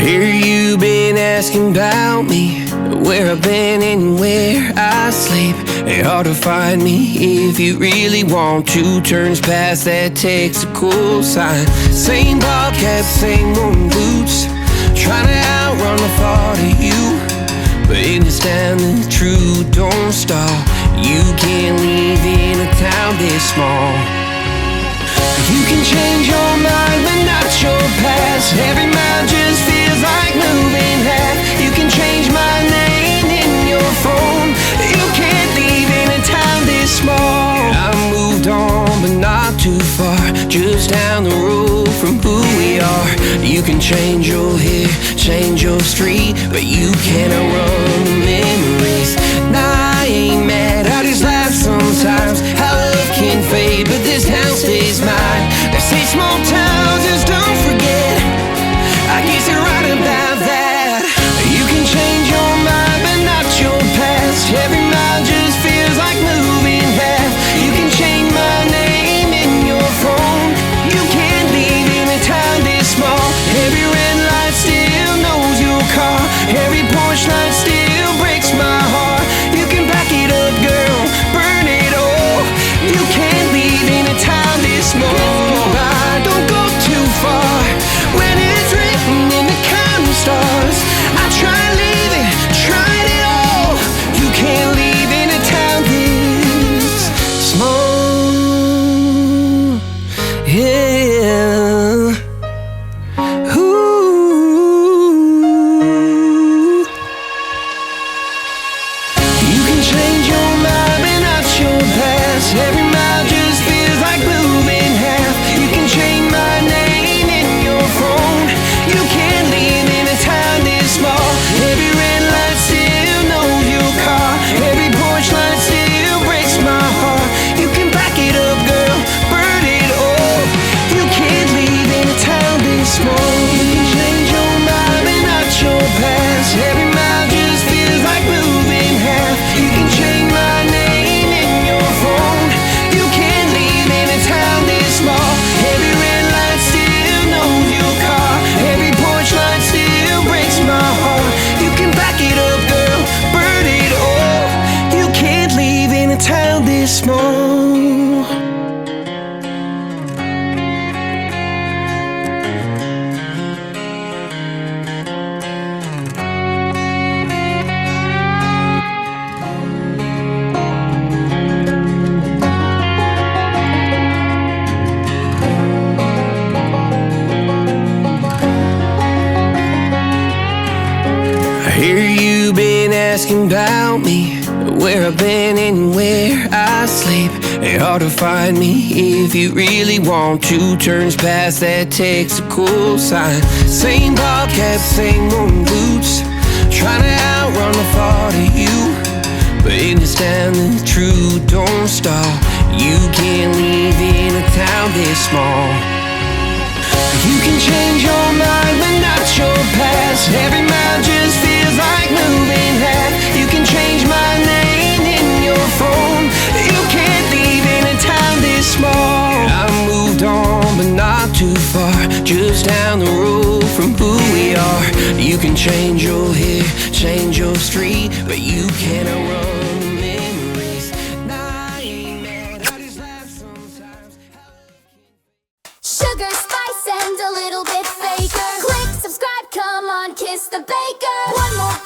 Hear you been asking about me, where I've been and where I sleep. It's hard to find me if you really want to. Turns past that takes a cool sign. Same bobcat, same moon boots, trying to outrun the thought of you. But in this town the truth don't stall. You can't leave in a town this small. You can change your mind but not your past. Every mile just feels like moving half. You can change my name in your phone. You can't leave in a town this small. I moved on but not too far, just down the road from who we are. You can change your hair, change your street, but you cannot run the memories. Nah, I ain't mad, I just laugh sometimes. How love can fade, but this town stays mine. They say small towns just don't forget. I guess you're right about that. You can change your mind, but not your past. Every mile just feels like moving half. You can change my name in your phone. You can't leave in a town this small. Every red light still knows your car. Every porch light still breaks my heart. You can back it up, girl, burn it all. You can't leave in a town this small. Don't go too far when it's written in the counting stars. I tried leaving, tried it all. You can't leave in a town this small. Yeah. Ooh. You can change your mind but not your past. Every mile just feels like moving half. You can change my name in your phone. You can't leave in a town this small. Every red light still knows your car. Every porch light still breaks my heart. You can back it up, girl, burn it all. You can't leave in a town this small. You can change your mind but not your past. Every mile just feels like moving half. You can change my name in your phone. You can't leave in a town this small. Every red light still knows your car. Every porch light still breaks my heart. You can back it up, girl, burn it all. You can't leave in a town this small. I hear you been asking about me, where I've been and where I sleep. It's hard to find me if you really want to. Turns past that takes a cool sign. Same bobcat, same moon boots, trying to outrun the thought of you. But in this town the truth don't stall. You can't leave in a town this small. You can change your mind but not your past. Every mile just feels like moving half. You can change my name in your phone. You can't leave in a town this small. I moved on but not too far, just down the road from who we are. You can change your hair, change your street, but you cannot run the memories. Nah, I ain't mad, I just laugh sometimes. Sugar, spice, and a little bit faker. Click subscribe, come on, kiss the baker. One more